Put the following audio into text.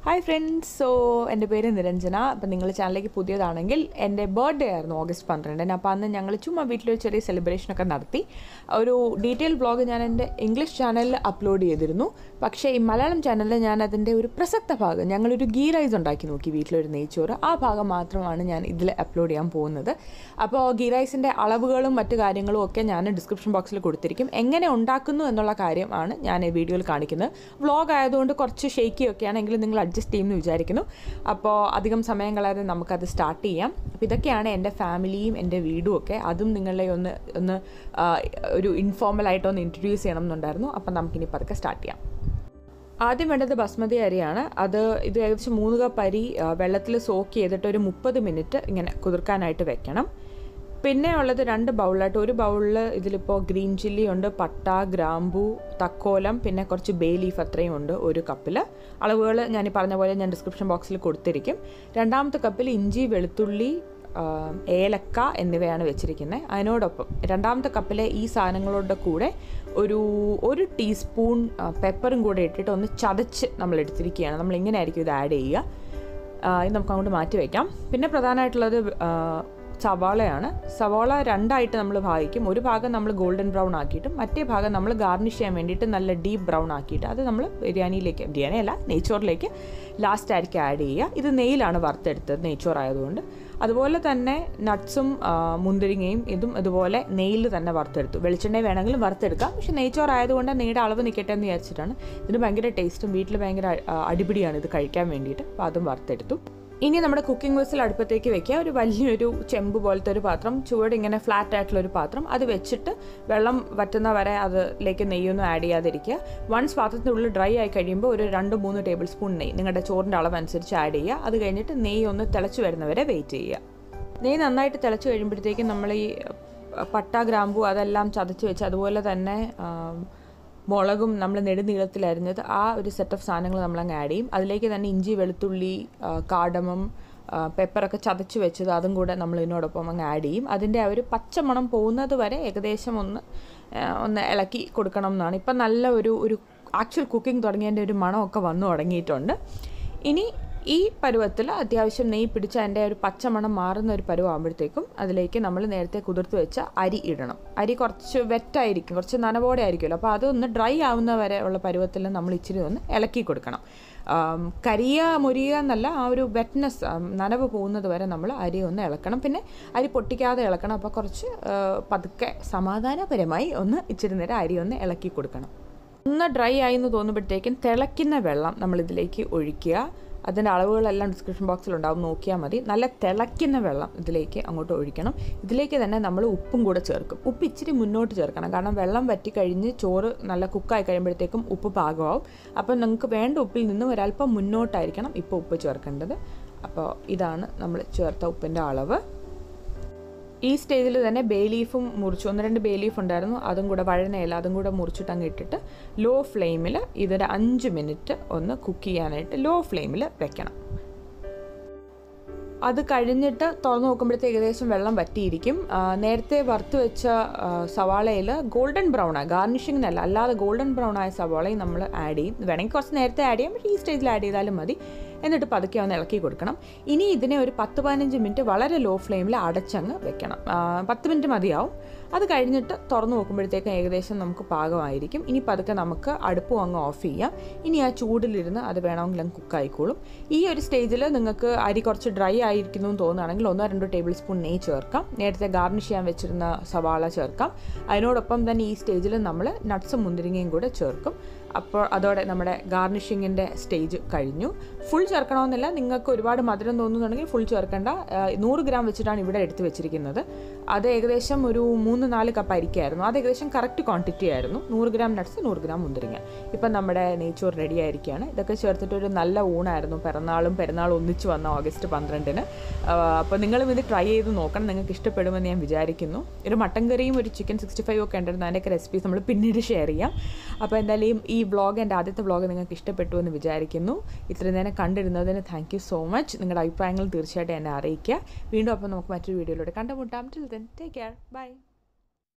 Hi friends, so എൻ്റെ പേര് നിരഞ്ജന. അപ്പോൾ നിങ്ങൾ ചാനലിലേക്ക് പുതിയതാണെങ്കിൽ എൻ്റെ ബർത്ത്ഡേ ആയിരുന്നു ഓഗസ്റ്റ് 12. അപ്പോൾ അന്ന് ഞങ്ങൾ ചുമ്മാ വീട്ടിലൊരു ചെറിയ സെലിബ്രേഷനൊക്കെ നടത്തി. ഒരു ഡീറ്റെയിൽ വ്ളോഗ് ഞാൻ എൻ്റെ ഇംഗ്ലീഷ് ചാനലിൽ അപ്ലോഡ് ചെയ്തിരുന്നു. പക്ഷേ ഈ മലയാളം ചാനലിൽ ഞാൻ അതിൻ്റെ ഒരു പ്രസക്ത ഭാഗം, ഞങ്ങളൊരു ഗീ റൈസ് ഉണ്ടാക്കി നോക്കി വീട്ടിലൊരു നെയ്ച്ചോറ്, ആ ഭാഗം മാത്രമാണ് ഞാൻ ഇതിൽ അപ്ലോഡ് ചെയ്യാൻ പോകുന്നത്. അപ്പോൾ ഗീ റൈസിൻ്റെ അളവുകളും മറ്റു കാര്യങ്ങളും ഒക്കെ ഞാൻ ഡിസ്ക്രിപ്ഷൻ ബോക്സിൽ കൊടുത്തിരിക്കും. എങ്ങനെ ഉണ്ടാക്കുന്നു എന്നുള്ള കാര്യമാണ് ഞാൻ ഈ വീഡിയോയിൽ കാണിക്കുന്നത്. വ്ളോഗ് ആയതുകൊണ്ട് കുറച്ച് ഷേക്കി ആണെങ്കിലും നിങ്ങൾ അഡ്ജസ്റ്റ് ചെയ്യുമെന്ന് വിചാരിക്കുന്നു. അപ്പോൾ അധികം സമയം കളയാതെ നമുക്കത് സ്റ്റാർട്ട് ചെയ്യാം. അപ്പോൾ ഇതൊക്കെയാണ് എൻ്റെ ഫാമിലിയും എൻ്റെ വീടും ഒക്കെ. അതും നിങ്ങളെ ഒന്ന് ഒരു ഇൻഫോർമലായിട്ടൊന്ന് ഇൻട്രൊഡ്യൂസ് ചെയ്യണം എന്നുണ്ടായിരുന്നു. അപ്പം നമുക്കിനി പതുക്കെ സ്റ്റാർട്ട് ചെയ്യാം. ആദ്യം വേണ്ടത് ബസ്മതി അരിയാണ്. ഇത് ഏകദേശം 3 കപ്പ് അരി വെള്ളത്തിൽ സോക്ക് ചെയ്തിട്ട് ഒരു 30 മിനിറ്റ് ഇങ്ങനെ കുതിർക്കാനായിട്ട് വെക്കണം. പിന്നെ ഉള്ളത് 2 ബൗളായിട്ട്, ഒരു ബൗളിൽ ഇതിലിപ്പോൾ ഗ്രീൻ ചില്ലി ഉണ്ട്, പട്ട, ഗ്രാമ്പൂ, തക്കോലം, പിന്നെ കുറച്ച് ബേ ലീഫ് അത്രയും ഉണ്ട് ഒരു കപ്പിൽ. അളവുകൾ ഞാൻ പറഞ്ഞ പോലെ ഞാൻ ഡിസ്ക്രിപ്ഷൻ ബോക്സിൽ കൊടുത്തിരിക്കും. 2ാമത്തെ കപ്പിൽ ഇഞ്ചി, വെളുത്തുള്ളി, ഏലക്ക എന്നിവയാണ് വെച്ചിരിക്കുന്നത്. അതിനോടൊപ്പം 2ാമത്തെ കപ്പിലെ ഈ സാധനങ്ങളുടെ കൂടെ ഒരു ടീസ്പൂൺ പെപ്പറും കൂടെ ഇട്ടിട്ട് ഒന്ന് ചതച്ച് നമ്മൾ എടുത്തിരിക്കുകയാണ്. നമ്മളിങ്ങനെ ആയിരിക്കും ഇത് ആഡ് ചെയ്യുക. ഇത് നമുക്ക് അങ്ങോട്ട് മാറ്റി വയ്ക്കാം. പിന്നെ പ്രധാനമായിട്ടുള്ളത് സവാളയാണ്. സവാള 2ആയിട്ട് നമ്മൾ ഭാഗിക്കും. ഒരു ഭാഗം നമ്മൾ ഗോൾഡൻ ബ്രൗൺ ആക്കിയിട്ടും മറ്റേ ഭാഗം നമ്മൾ ഗാർണിഷ് ചെയ്യാൻ വേണ്ടിയിട്ട് നല്ല ഡീപ്പ് ബ്രൗൺ ആക്കിയിട്ട് അത് നമ്മൾ നെയ്ച്ചോറിലേക്ക് ലാസ്റ്റ് ആയിരിക്കും ആഡ് ചെയ്യുക. ഇത് നെയ്യിലാണ് വറുത്തെടുത്തത്, നെയ്ച്ചോറായതുകൊണ്ട്. അതുപോലെ തന്നെ നട്ട്സും മുന്തിരിങ്ങയും ഇതുപോലെ നെയ്യിൽ തന്നെ വറുത്തെടുത്തു. വെളിച്ചെണ്ണ വേണമെങ്കിലും വറുത്തെടുക്കാം, പക്ഷേ നെയ്ച്ചോറായതുകൊണ്ട് നെയ്യുടെ അളവ് നിൽക്കട്ടെ എന്ന് വിചാരിച്ചിട്ടാണ്. ഇതിന് ഭയങ്കര ടേസ്റ്റും വീട്ടിൽ ഭയങ്കര അടിപിടിയാണ് ഇത് കഴിക്കാൻ വേണ്ടിയിട്ട്. അപ്പോൾ അതും വറുത്തെടുത്തു. ഇനി നമ്മുടെ കുക്കിംഗ് വെസൽ അടുപ്പത്തേക്ക് വെക്കുക. ഒരു വലിയൊരു ചെമ്പ് പോലത്തെ ഒരു പാത്രം, ചുവട് ഇങ്ങനെ ഫ്ലാറ്റ് ആയിട്ടുള്ളൊരു പാത്രം, അത് വെച്ചിട്ട് വെള്ളം വറ്റുന്ന വരെ അതിലേക്ക് നെയ്യൊന്നും ആഡ് ചെയ്യാതിരിക്കുക. വൺസ് പാത്രത്തിനുള്ളിൽ ഡ്രൈ ആയി കഴിയുമ്പോൾ ഒരു 2-3 ടേബിൾ സ്പൂൺ നെയ്യ് നിങ്ങളുടെ ചോറിൻ്റെ അളവനുസരിച്ച് ആഡ് ചെയ്യുക. അത് കഴിഞ്ഞിട്ട് നെയ്യ് ഒന്ന് തിളച്ച് വരുന്നവരെ വെയിറ്റ് ചെയ്യുക. നെയ്യ് നന്നായിട്ട് തിളച്ച് കഴിയുമ്പോഴത്തേക്കും നമ്മൾ ഈ പട്ട, ഗ്രാമ്പൂ അതെല്ലാം ചതച്ച് വെച്ച്, അതുപോലെ തന്നെ മുളകും നമ്മൾ നെടുനീളത്തിലരിഞ്ഞത്, ആ ഒരു സെറ്റ് ഓഫ് സാധനങ്ങൾ നമ്മളങ്ങ് ആഡ് ചെയ്യും. അതിലേക്ക് തന്നെ ഇഞ്ചി, വെളുത്തുള്ളി, കാർഡമം, പെപ്പറൊക്കെ ചതച്ച് വെച്ചത് അതും കൂടെ നമ്മൾ ഇതിനോടൊപ്പം അങ്ങ് ആഡ് ചെയ്യും. അതിൻ്റെ ആ ഒരു പച്ചമണം പോകുന്നത് വരെ ഏകദേശം ഒന്ന് ഇളക്കി കൊടുക്കണം എന്നാണ്. ഇപ്പം നല്ല ഒരു ആക്ച്വൽ കുക്കിംഗ് തുടങ്ങിയതിൻ്റെ ഒരു മണമൊക്കെ വന്നു തുടങ്ങിയിട്ടുണ്ട്. ഇനി ഈ പരുവത്തിൽ അത്യാവശ്യം നെയ്യ് പിടിച്ച് അതിൻ്റെ ഒരു പച്ചമണം മാറുന്ന ഒരു പരുവാകുമ്പോഴത്തേക്കും അതിലേക്ക് നമ്മൾ നേരത്തെ കുതിർത്ത് വെച്ച അരി ഇടണം. അരി കുറച്ച് വെറ്റായിരിക്കും, കുറച്ച് നനവോടെ ആയിരിക്കുമല്ലോ. അപ്പോൾ അതൊന്ന് ഡ്രൈ ആവുന്ന വരെ ഉള്ള പരുവത്തിൽ നമ്മൾ ഇച്ചിരി ഒന്ന് ഇളക്കി കൊടുക്കണം. മുരിയുക എന്നല്ല, ആ ഒരു വെറ്റ്നെസ്, നനവ് പോകുന്നത് വരെ നമ്മൾ അരി ഒന്ന് ഇളക്കണം. പിന്നെ അരി പൊട്ടിക്കാതെ ഇളക്കണം. അപ്പോൾ കുറച്ച് പതുക്കെ സമാധാനപരമായി ഇച്ചിരി നേരം അരി ഒന്ന് ഇളക്കി കൊടുക്കണം. ഒന്ന് ഡ്രൈ ആയി എന്ന് തോന്നുമ്പോഴത്തേക്കും തിളയ്ക്കുന്ന വെള്ളം നമ്മളിതിലേക്ക് ഒഴിക്കുക. അതിൻ്റെ അളവുകളെല്ലാം ഡിസ്ക്രിപ്ഷൻ ബോക്സിലുണ്ടാവും, നോക്കിയാൽ മതി. നല്ല തിളയ്ക്കുന്ന വെള്ളം ഇതിലേക്ക് അങ്ങോട്ട് ഒഴിക്കണം. ഇതിലേക്ക് തന്നെ നമ്മൾ ഉപ്പും കൂടെ ചേർക്കും. ഉപ്പ് ഇച്ചിരി മുന്നോട്ട് ചേർക്കണം, കാരണം വെള്ളം വറ്റി കഴിഞ്ഞ് ചോറ് നല്ല കുക്കായി കഴിയുമ്പോഴത്തേക്കും ഉപ്പ് പാകമാവും. അപ്പോൾ നിങ്ങൾക്ക് വേണ്ട ഉപ്പിൽ നിന്നും ഒരല്പം മുന്നോട്ടായിരിക്കണം ഇപ്പോൾ ഉപ്പ് ചേർക്കേണ്ടത്. അപ്പോൾ ഇതാണ് നമ്മൾ ചേർത്ത ഉപ്പിൻ്റെ അളവ്. ഈ സ്റ്റേജിൽ തന്നെ ബേ ലീഫും മുറിച്ചു, 1-2 ബേ ലീഫ് ഉണ്ടായിരുന്നു, അതും കൂടെ വഴനയില അതും കൂടെ മുറിച്ചിട്ട് അങ്ങ് ഇട്ടിട്ട് ലോ ഫ്ലെയിമിൽ ഇതൊരു 5 മിനിറ്റ് ഒന്ന് കുക്ക് ചെയ്യാനായിട്ട് ലോ ഫ്ലെയിമിൽ വെക്കണം. അത് കഴിഞ്ഞിട്ട് തുറന്നു നോക്കുമ്പോഴത്തേക്ക് ഏകദേശം വെള്ളം വറ്റിയിരിക്കും. നേരത്തെ വറുത്ത് വെച്ച സവാളയിൽ ഗോൾഡൻ ബ്രൗൺ ആയി, ഗാർണിഷിങ്ങിനല്ല അല്ലാതെ ഗോൾഡൻ ബ്രൗൺ ആയ സവാളയും നമ്മൾ ആഡ് ചെയ്യും. വേണമെങ്കിൽ കുറച്ച് നേരത്തെ ആഡ് ചെയ്യാം, പക്ഷേ ഈ സ്റ്റേജിൽ ആഡ് ചെയ്താലും മതി. എന്നിട്ട് പതുക്കെ ഒന്ന് ഇളക്കി കൊടുക്കണം. ഇനി ഇതിനെ ഒരു 10-15 മിനിറ്റ് വളരെ ലോ ഫ്ലെയിമിൽ അടച്ചങ്ങ് വെക്കണം. 10 മിനിറ്റ് മതിയാവും. അത് കഴിഞ്ഞിട്ട് തുറന്നു നോക്കുമ്പോഴത്തേക്കും ഏകദേശം നമുക്ക് പാകമായിരിക്കും. ഇനി പതുക്കെ നമുക്ക് അടുപ്പും അങ്ങ് ഓഫ് ചെയ്യാം. ഇനി ആ ചൂടിലിരുന്ന് അത് വേണമെങ്കിൽ അങ്ങ് കുക്കായിക്കോളും. ഈ ഒരു സ്റ്റേജിൽ നിങ്ങൾക്ക് അരി കുറച്ച് ഡ്രൈ ആയിരിക്കുന്നു എന്ന് തോന്നുകയാണെങ്കിൽ 1-2 ടേബിൾ സ്പൂൺ നെയ്യ് ചേർക്കാം. നേരത്തെ ഗാർണിഷ് ചെയ്യാൻ വെച്ചിരുന്ന സവാള ചേർക്കാം. അതിനോടൊപ്പം തന്നെ ഈ സ്റ്റേജിൽ നമ്മൾ നട്ട്സും മുന്തിരിങ്ങയും കൂടെ ചേർക്കും. അപ്പോൾ അതോടെ നമ്മുടെ ഗാർണിഷിങ്ങിൻ്റെ സ്റ്റേജ് കഴിഞ്ഞു. ഫുൾ ചേർക്കണമെന്നില്ല, നിങ്ങൾക്ക് ഒരുപാട് മധുരം തോന്നുന്നുണ്ടെങ്കിൽ ഫുൾ ചേർക്കേണ്ട. 100 ഗ്രാം വെച്ചിട്ടാണ് ഇവിടെ എടുത്ത് വെച്ചിരിക്കുന്നത്. അത് ഏകദേശം ഒരു 3-4 കപ്പ് അരിക്കായിരുന്നു. അത് ഏകദേശം കറക്റ്റ് ക്വാണ്ടിറ്റി ആയിരുന്നു. 100 ഗ്രാം നട്ട്സ്, 100 ഗ്രാം മുന്തിരിങ്ങ. ഇപ്പം നമ്മുടെ നെയ്ച്ചോറ് റെഡി ആയിരിക്കുകയാണ്. ഇതൊക്കെ ചേർത്തിട്ട് ഒരു നല്ല ഊണായിരുന്നു. പെരുന്നാളും ഒന്നിച്ച് വന്ന ഓഗസ്റ്റ് 12-ന്. അപ്പോൾ നിങ്ങളും ഇത് ട്രൈ ചെയ്ത് നോക്കണം, നിങ്ങൾക്ക് ഇഷ്ടപ്പെടുമെന്ന് ഞാൻ വിചാരിക്കുന്നു. ഒരു മട്ടൻ കറിയും ഒരു ചിക്കൻ 65 ഒക്കെ ഉണ്ടായിരുന്നു. അതിൻ്റെയൊക്കെ റെസിപ്പീസ് നമ്മൾ പിന്നീട് ഷെയർ ചെയ്യാം. അപ്പോൾ എന്തായാലും ഈ വ്ളോഗ്, എൻ്റെ ആദ്യത്തെ വ്ളോഗ് നിങ്ങൾക്ക് ഇഷ്ടപ്പെട്ടു എന്ന് വിചാരിക്കുന്നു. ഇത്രയും നേരം കണ്ടിരുന്നതിന് താങ്ക് യു സോ മച്ച്. നിങ്ങളുടെ അഭിപ്രായങ്ങൾ തീർച്ചയായിട്ടും എന്നെ അറിയിക്കുക. വീണ്ടും അപ്പോൾ നമുക്ക് മറ്റൊരു വീഡിയോയിലൂടെ കണ്ടുമുട്ടാം. Till then take care, by.